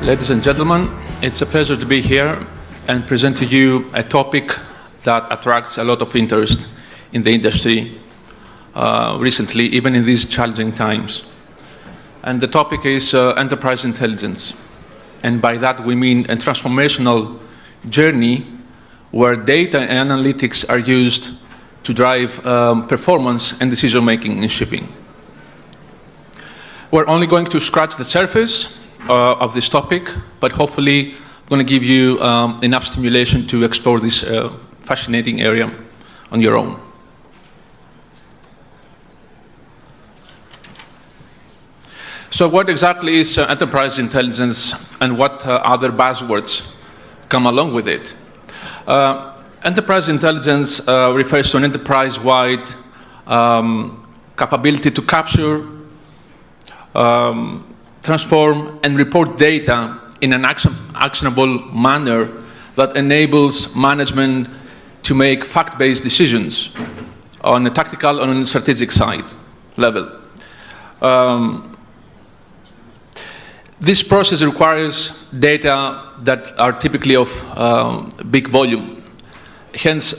Ladies and gentlemen, it's a pleasure to be here and present to you a topic that attracts a lot of interest in the industry recently, even in these challenging times. And the topic is enterprise intelligence. And by that we mean a transformational journey where data and analytics are used to drive performance and decision-making in shipping. We're only going to scratch the surface of this topic, but hopefully I'm going to give you enough stimulation to explore this fascinating area on your own. So what exactly is enterprise intelligence, and what other buzzwords come along with it? Enterprise intelligence refers to an enterprise-wide capability to capture, transform, and report data in an actionable manner that enables management to make fact-based decisions on a tactical and on a strategic side level. This process requires data that are typically of big volume. Hence,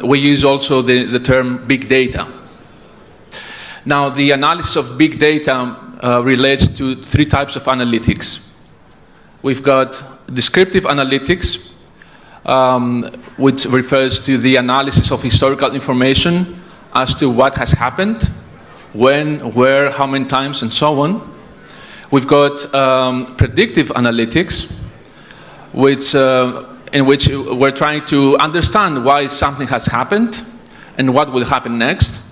we use also the term big data. Now, the analysis of big data relates to three types of analytics. We've got descriptive analytics, which refers to the analysis of historical information as to what has happened, when, where, how many times, and so on. We've got predictive analytics, in which we're trying to understand why something has happened and what will happen next.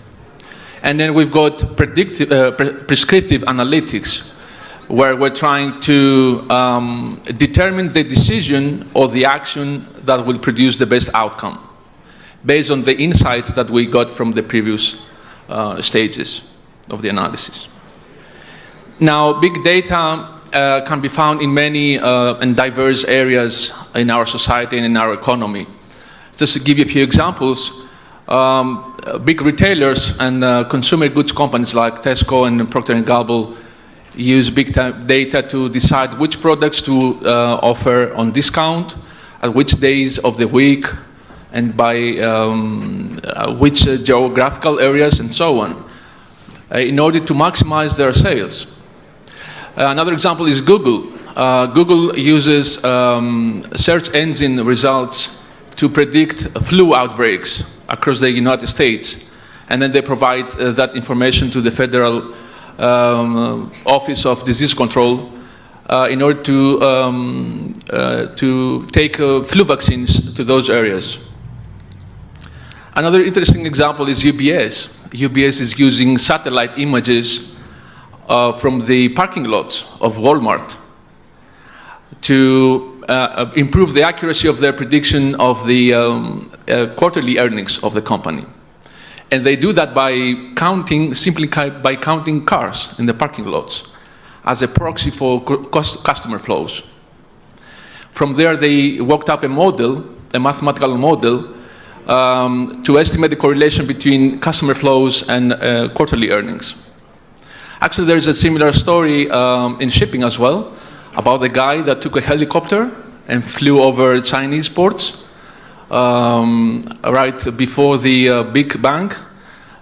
And then we've got prescriptive analytics, where we're trying to determine the decision or the action that will produce the best outcome, based on the insights that we got from the previous stages of the analysis. Now, big data can be found in many and diverse areas in our society and in our economy. Just to give you a few examples, big retailers and consumer goods companies like Tesco and Procter & Gamble use big data to decide which products to offer on discount, at which days of the week, and by which geographical areas, and so on, in order to maximize their sales. Another example is Google. Google uses search engine results to predict flu outbreaks across the United States, and then they provide that information to the Federal Office of Disease Control in order to take flu vaccines to those areas. Another interesting example is UBS. UBS is using satellite images from the parking lots of Walmart to improve the accuracy of their prediction of the quarterly earnings of the company. And they do that by simply by counting cars in the parking lots as a proxy for customer flows. From there, they worked up a model, a mathematical model, to estimate the correlation between customer flows and quarterly earnings. Actually, there's a similar story in shipping as well, about the guy that took a helicopter and flew over Chinese ports right before the Big Bang,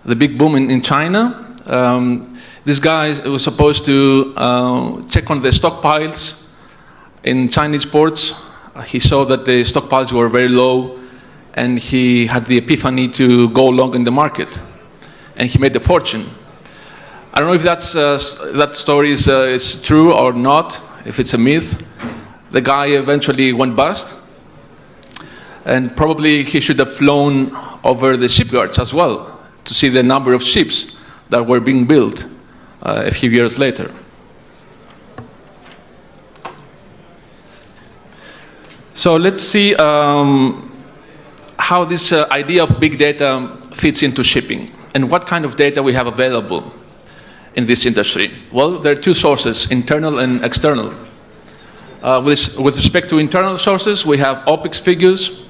the big boom in China. This guy was supposed to check on the stockpiles in Chinese ports. He saw that the stockpiles were very low, and he had the epiphany to go long in the market, and he made a fortune. I don't know if that story is true or not, if it's a myth. The guy eventually went bust, and probably he should have flown over the shipyards as well to see the number of ships that were being built a few years later. So let's see how this idea of big data fits into shipping, and what kind of data we have available in this industry. Well, there are two sources, internal and external. With respect to internal sources, we have OPEX figures,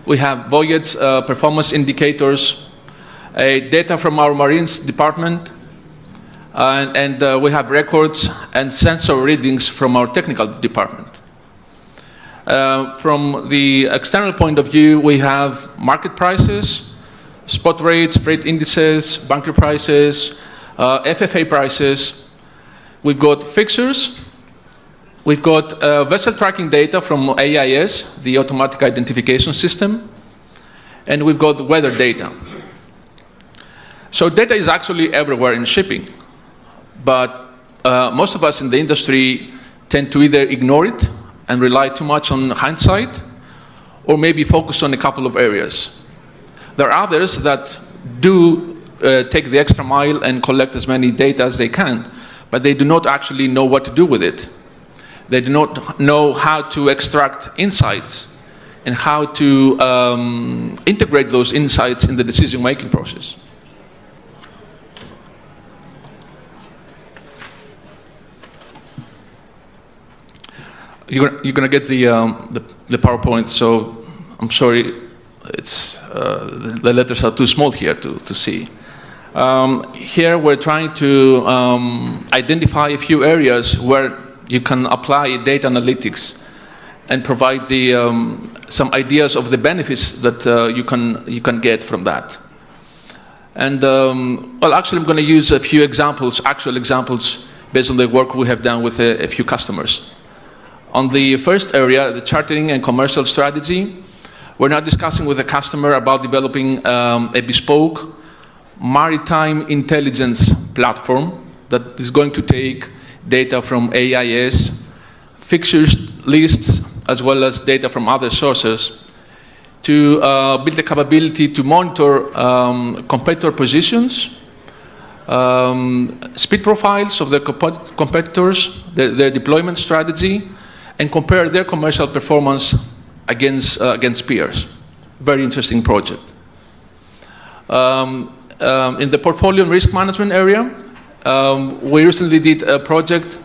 we have voyage performance indicators, data from our Marines department, and we have records and sensor readings from our technical department. From the external point of view, we have market prices, spot rates, freight indices, bunker prices, FFA prices. We've got fixtures. We've got vessel tracking data from AIS, the automatic identification system. And we've got weather data. So data is actually everywhere in shipping. But most of us in the industry tend to either ignore it and rely too much on hindsight, or maybe focus on a couple of areas. There are others that do take the extra mile and collect as many data as they can, but they do not actually know what to do with it. They do not know how to extract insights and how to integrate those insights in the decision-making process. You're going to get the PowerPoint, so I'm sorry, it's, the letters are too small here to see. Here we're trying to identify a few areas where you can apply data analytics and provide the, some ideas of the benefits that you can get from that. And well, actually I'm going to use a few examples, actual examples, based on the work we have done with a few customers. On the first area, the chartering and commercial strategy, we're now discussing with the customer about developing a bespoke maritime intelligence platform that is going to take data from AIS, fixtures lists, as well as data from other sources to build the capability to monitor competitor positions, speed profiles of their competitors, their deployment strategy, and compare their commercial performance against peers. Very interesting project. In the portfolio and risk management area, we recently did a project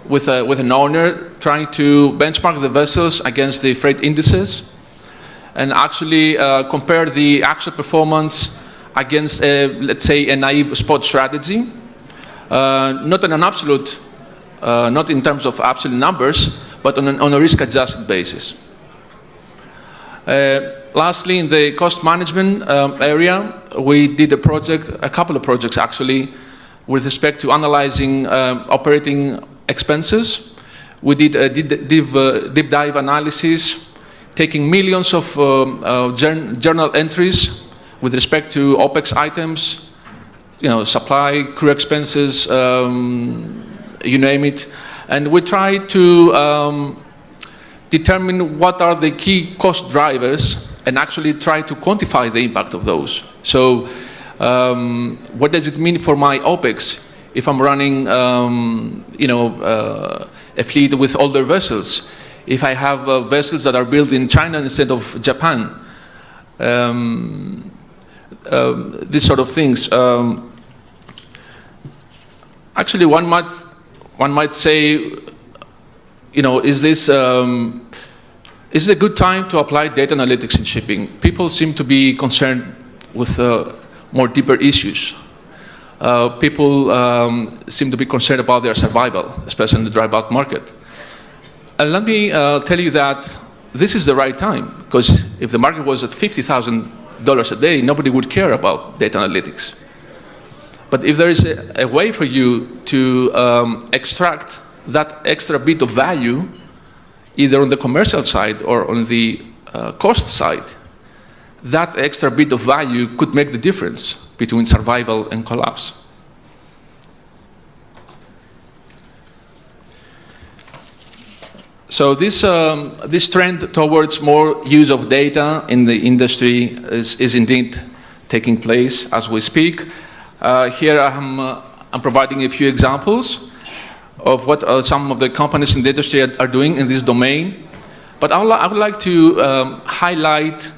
with an owner trying to benchmark the vessels against the freight indices and actually compare the actual performance against, let's say, a naive spot strategy. Not on an absolute, not in terms of absolute numbers, but on a risk-adjusted basis. Lastly, in the cost management area, we did a couple of projects actually, with respect to analyzing operating expenses. We did a deep dive analysis, taking millions of journal entries with respect to OPEX items, supply, crew expenses, you name it. And we try to determine what are the key cost drivers and actually try to quantify the impact of those. So what does it mean for my OPEX if I'm running a fleet with older vessels? If I have vessels that are built in China instead of Japan? These sort of things. Actually, one might say, is this a good time to apply data analytics in shipping? People seem to be concerned with more deeper issues. People seem to be concerned about their survival, especially in the dry bulk market. And let me tell you that this is the right time, because if the market was at $50,000 a day, nobody would care about data analytics. But if there is a way for you to extract that extra bit of value, either on the commercial side or on the cost side, that extra bit of value could make the difference between survival and collapse. So this trend towards more use of data in the industry is indeed taking place as we speak. Here I'm providing a few examples of what some of the companies in the industry are doing in this domain. But I would like to highlight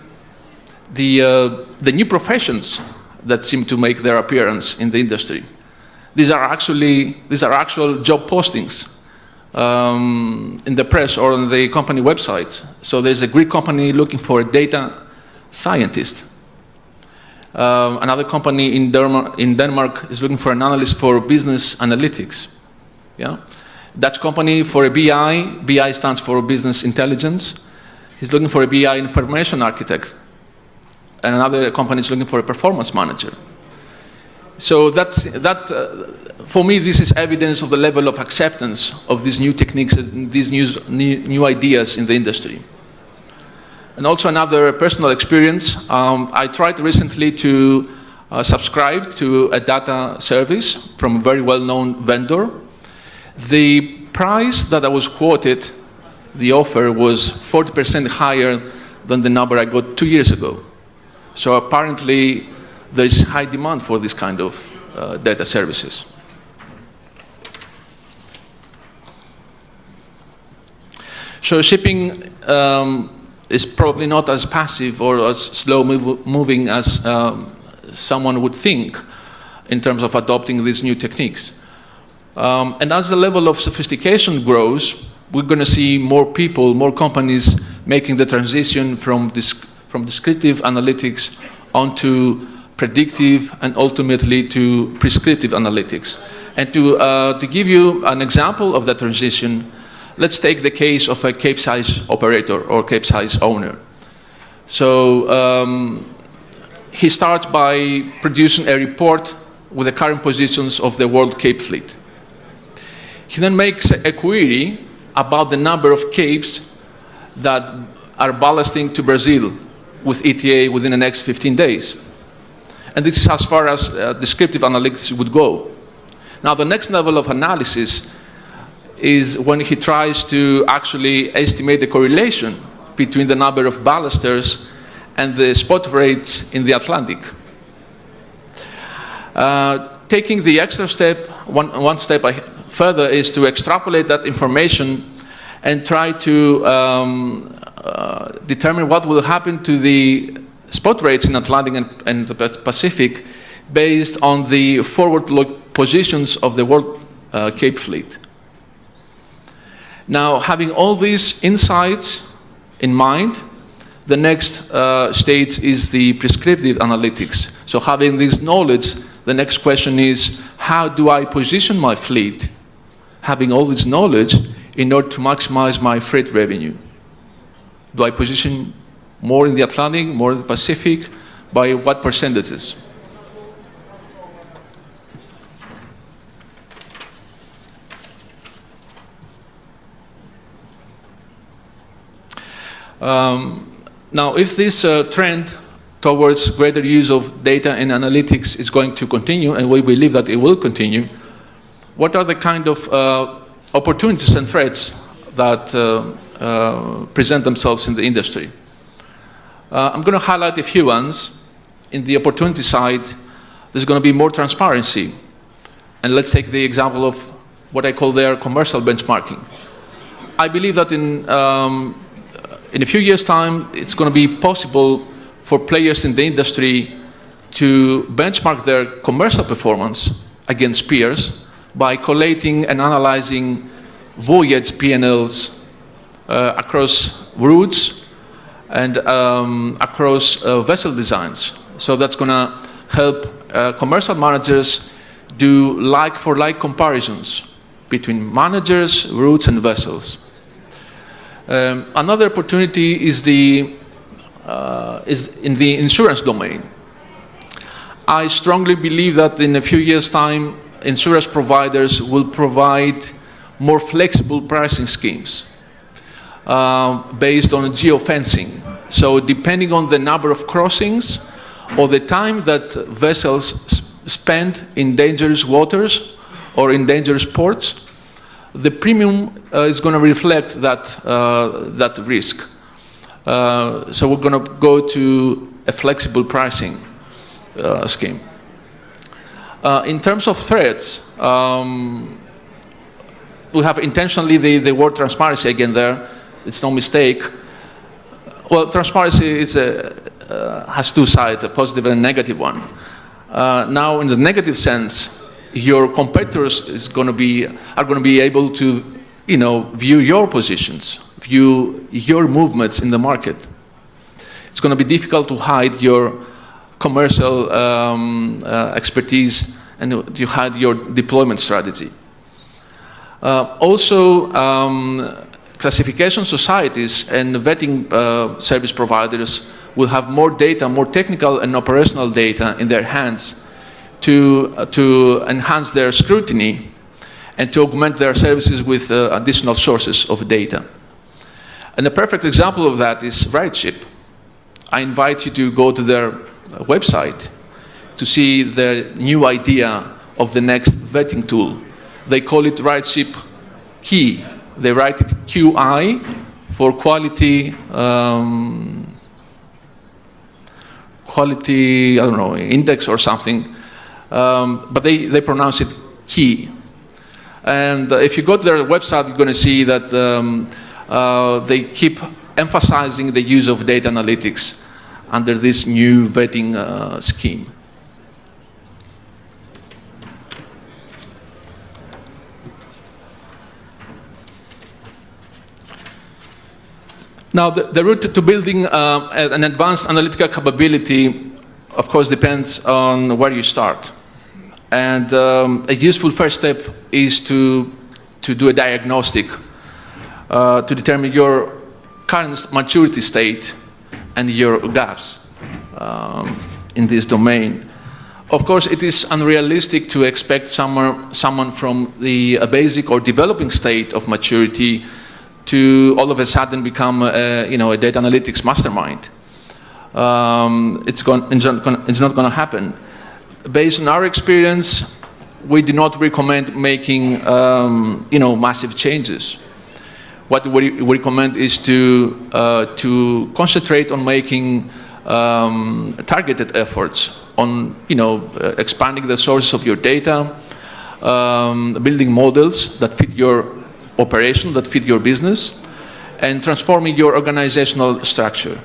the new professions that seem to make their appearance in the industry. These are actual job postings in the press or on the company websites. So there's a Greek company looking for a data scientist. Another company in Denmark is looking for an analyst for business analytics. Yeah? Dutch company for a BI. BI stands for business intelligence. He's looking for a BI information architect. And another company is looking for a performance manager. So for me, this is evidence of the level of acceptance of these new techniques and these new ideas in the industry. And also another personal experience, I tried recently to subscribe to a data service from a very well-known vendor. The price that I was quoted, the offer, was 40% higher than the number I got 2 years ago. So apparently, there is high demand for this kind of data services. So shipping is probably not as passive or as slow moving as someone would think in terms of adopting these new techniques. And as the level of sophistication grows, we're going to see more people, more companies making the transition from descriptive analytics onto predictive and ultimately to prescriptive analytics. And to give you an example of that transition, let's take the case of a Capesize operator or Capesize owner. So he starts by producing a report with the current positions of the world Cape fleet. He then makes a query about the number of Capes that are ballasting to Brazil with ETA within the next 15 days. And this is as far as descriptive analytics would go. Now, the next level of analysis is when he tries to actually estimate the correlation between the number of ballasters and the spot rates in the Atlantic. Taking the extra step, one step further, is to extrapolate that information and try to determine what will happen to the spot rates in Atlantic and the Pacific based on the forward positions of the world Cape fleet. Now, having all these insights in mind, the next stage is the prescriptive analytics. So having this knowledge, the next question is, how do I position my fleet, having all this knowledge, in order to maximize my freight revenue? Do I position more in the Atlantic, more in the Pacific? By what percentages? Now, if this trend towards greater use of data and analytics is going to continue, and we believe that it will continue, what are the kind of opportunities and threats that present themselves in the industry? I'm going to highlight a few ones. In the opportunity side, there's going to be more transparency. And let's take the example of what I call their commercial benchmarking. I believe that in a few years' time, it's going to be possible for players in the industry to benchmark their commercial performance against peers by collating and analyzing voyage P&Ls across routes and across vessel designs. So that's going to help commercial managers do like-for-like comparisons between managers, routes, and vessels. Another opportunity is in the insurance domain. I strongly believe that in a few years' time, insurance providers will provide more flexible pricing schemes based on geofencing. So depending on the number of crossings or the time that vessels spend in dangerous waters or in dangerous ports, the premium is going to reflect that risk. So we're going to go to a flexible pricing scheme. In terms of threats, we have intentionally the word transparency again there. It's no mistake. Well, transparency has two sides, a positive and a negative one. Now, in the negative sense, your competitors are going to be able to, view your positions, view your movements in the market. It's going to be difficult to hide your commercial expertise and you hide your deployment strategy. Also, classification societies and vetting service providers will have more data, more technical and operational data in their hands to enhance their scrutiny and to augment their services with additional sources of data. And a perfect example of that is RideShip. I invite you to go to their website to see the new idea of the next vetting tool. They call it RideShip Key. They write it QI for quality, quality, I don't know, index or something. But they pronounce it Key. And if you go to their website, you're going to see that they keep emphasizing the use of data analytics under this new vetting scheme. Now, the route to building an advanced analytical capability, of course, depends on where you start. And a useful first step is to do a diagnostic to determine your current maturity state and your gaps in this domain. Of course, it is unrealistic to expect someone from the basic or developing state of maturity to all of a sudden become a data analytics mastermind. It's not going to happen. Based on our experience, we do not recommend making massive changes. What we recommend is to concentrate on making targeted efforts on expanding the sources of your data, building models that fit your operation, that fit your business, and transforming your organizational structure.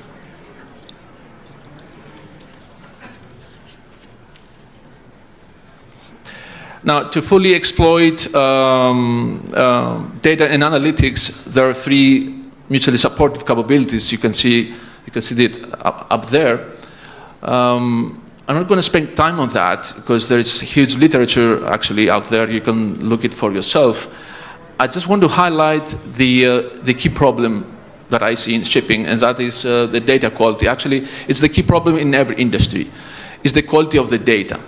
Now, to fully exploit data and analytics, there are three mutually supportive capabilities. You can see it up there. I'm not going to spend time on that because there is huge literature actually out there. You can look it for yourself. I just want to highlight the key problem that I see in shipping, and that is the data quality. Actually, it's the key problem in every industry. It's the quality of the data.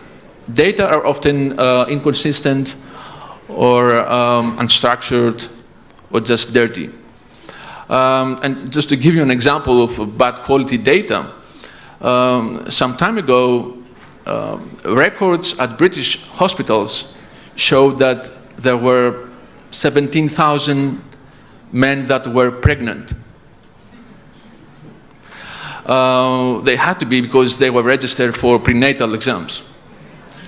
Data are often inconsistent or unstructured or just dirty. And just to give you an example of bad quality data, some time ago, records at British hospitals showed that there were 17,000 men that were pregnant. They had to be because they were registered for prenatal exams.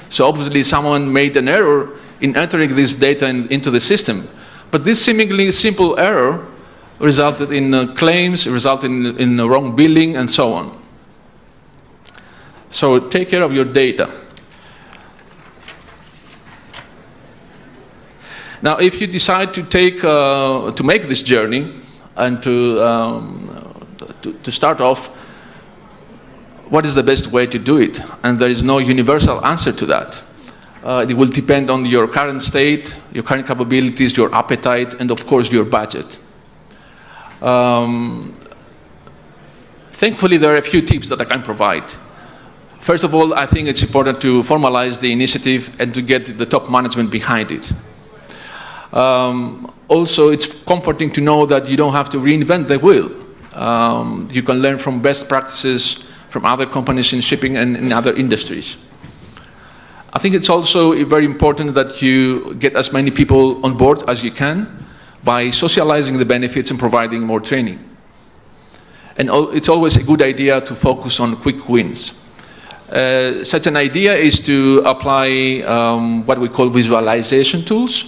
So obviously someone made an error in entering this data into the system. But this seemingly simple error resulted in claims, resulted in wrong billing, and so on. So take care of your data. Now, if you decide to make this journey and to start off, what is the best way to do it? And there is no universal answer to that. It will depend on your current state, your current capabilities, your appetite, and of course your budget. Thankfully, there are a few tips that I can provide. First of all, I think it's important to formalize the initiative and to get the top management behind it. Also, it's comforting to know that you don't have to reinvent the wheel. You can learn from best practices from other companies in shipping and in other industries. I think it's also very important that you get as many people on board as you can by socializing the benefits and providing more training. And it's always a good idea to focus on quick wins. Such an idea is to apply what we call visualization tools,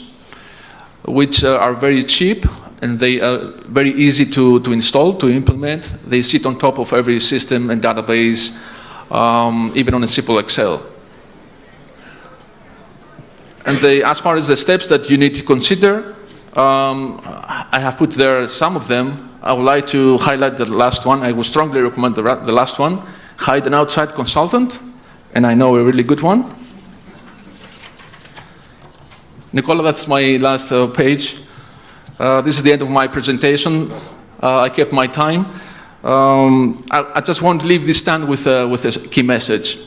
which are very cheap and they are very easy to install, to implement. They sit on top of every system and database, even on a simple Excel. And as far as the steps that you need to consider, I have put there some of them. I would like to highlight the last one. I would strongly recommend the last one. Hire an outside consultant, and I know a really good one. Nicola, that's my last page. This is the end of my presentation. I kept my time. I just want to leave this stand with a key message.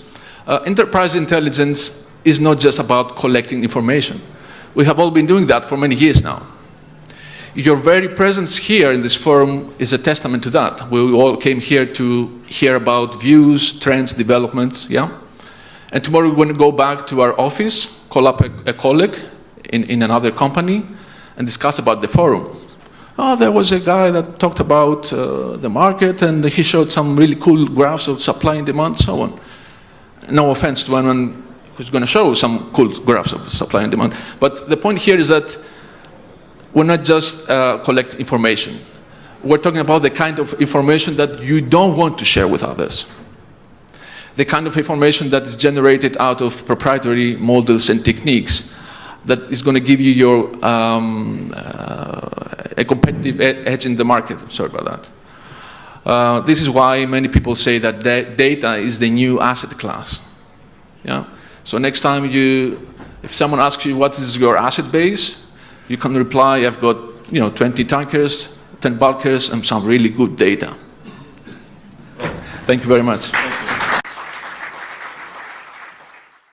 Enterprise intelligence is not just about collecting information. We have all been doing that for many years now. Your very presence here in this forum is a testament to that. We all came here to hear about views, trends, developments, yeah? And tomorrow we're going to go back to our office, call up a colleague in another company, and discuss about the forum. Oh, there was a guy that talked about the market, and he showed some really cool graphs of supply and demand, so on. No offense to anyone who's going to show some cool graphs of supply and demand. But the point here is that we're not just collecting information. We're talking about the kind of information that you don't want to share with others. The kind of information that is generated out of proprietary models and techniques that is going to give you your a competitive edge in the market. Sorry about that. This is why many people say that data is the new asset class. Yeah. So next time if someone asks you what is your asset base, you can reply, I've got 20 tankers, 10 bulkers, and some really good data. Thank you very much.